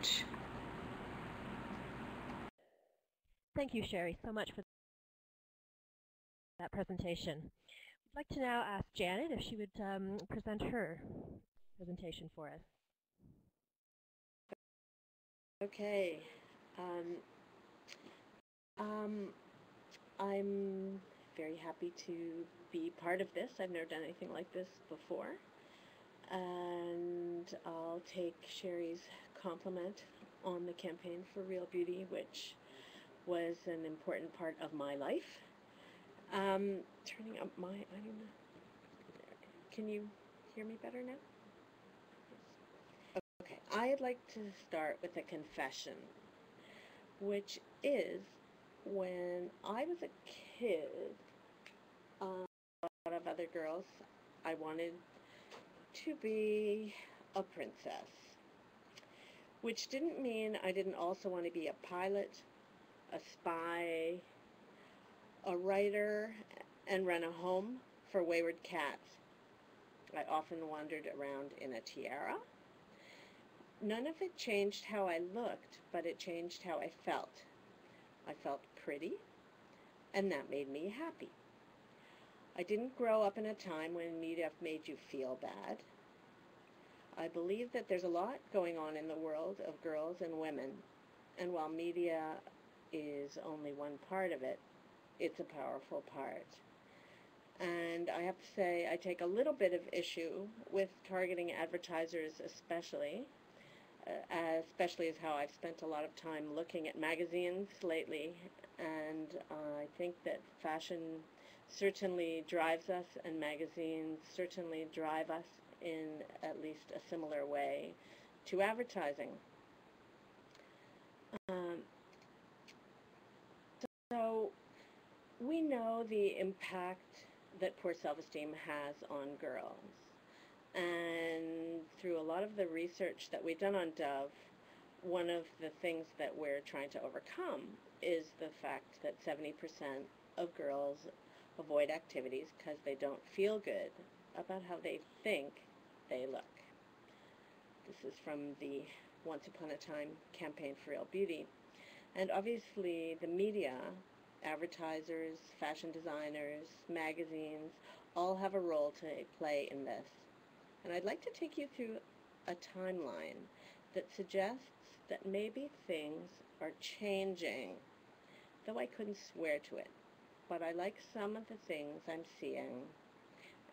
much. Thank you, Sherry, so much for that presentation. I'd like to now ask Janet if she would present her presentation for us. Okay. I'm very happy to be part of this. I've never done anything like this before. And I'll take Sherry's compliment on the campaign for Real Beauty, which was an important part of my life. Turning up my, I don't know. Can you hear me better now? Okay, I'd like to start with a confession, which is when I was a kid, a lot of other girls, I wanted to be a princess, which didn't mean I didn't also want to be a pilot, a spy, a writer, and run a home for wayward cats. I often wandered around in a tiara. None of it changed how I looked, but it changed how I felt. I felt pretty, and that made me happy. I didn't grow up in a time when media made you feel bad. I believe that there's a lot going on in the world of girls and women, and while media is only one part of it, it's a powerful part. And I have to say, I take a little bit of issue with targeting advertisers especially as how I've spent a lot of time looking at magazines lately, and I think that fashion certainly drives us, and magazines certainly drive us in at least a similar way to advertising. So we know the impact that poor self-esteem has on girls. And through a lot of the research that we've done on Dove, one of the things that we're trying to overcome is the fact that 70% of girls avoid activities because they don't feel good about how they think they look. This is from the Once Upon a Time campaign for Real Beauty. And obviously the media, advertisers, fashion designers, magazines, all have a role to play in this. And I'd like to take you through a timeline that suggests that maybe things are changing, though I couldn't swear to it. But I like some of the things I'm seeing,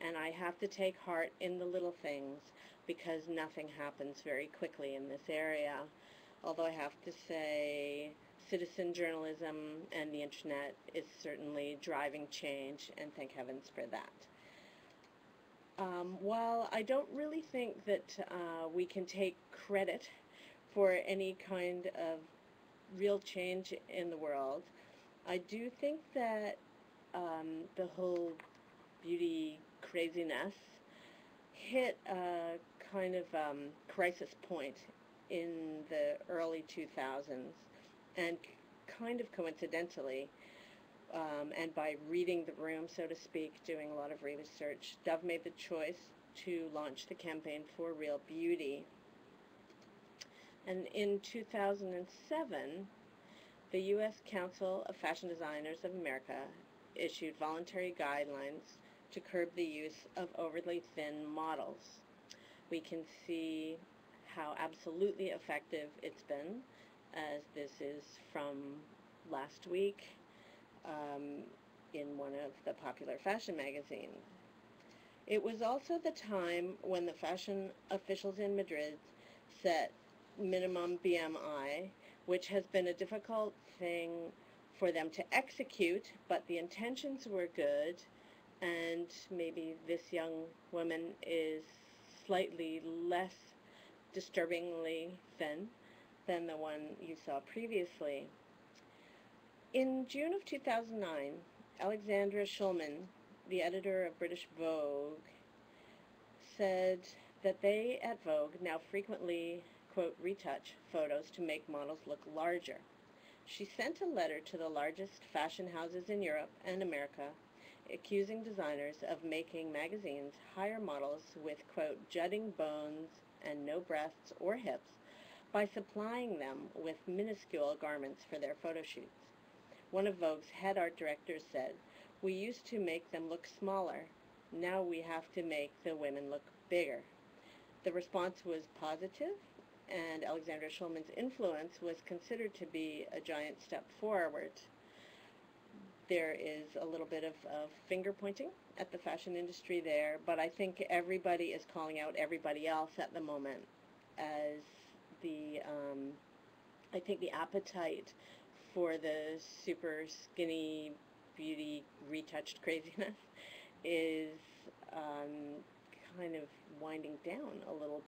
and I have to take heart in the little things because nothing happens very quickly in this area. Although I have to say, citizen journalism and the internet is certainly driving change, and thank heavens for that. While I don't really think that we can take credit for any kind of real change in the world, I do think that the whole beauty craziness hit a kind of crisis point in the early 2000s, and kind of coincidentally, and by reading the room, so to speak, doing a lot of research, Dove made the choice to launch the campaign for Real Beauty. And in 2007, the U.S. Council of Fashion Designers of America issued voluntary guidelines to curb the use of overly thin models. We can see how absolutely effective it's been, as this is from last week in one of the popular fashion magazines. It was also the time when the fashion officials in Madrid set minimum BMI, which has been a difficult thing for them to execute, but the intentions were good, and maybe this young woman is slightly less disturbingly thin than the one you saw previously. In June of 2009, Alexandra Shulman, the editor of British Vogue, said that they at Vogue now frequently, quote, retouch photos to make models look larger. She sent a letter to the largest fashion houses in Europe and America, accusing designers of making magazines hire models with, quote, jutting bones and no breasts or hips, by supplying them with minuscule garments for their photo shoots. One of Vogue's head art directors said, "We used to make them look smaller. Now we have to make the women look bigger." The response was positive, and Alexandra Schulman's influence was considered to be a giant step forward. There is a little bit of finger pointing at the fashion industry there, but I think everybody is calling out everybody else at the moment as I think the appetite for the super skinny beauty retouched craziness is kind of winding down a little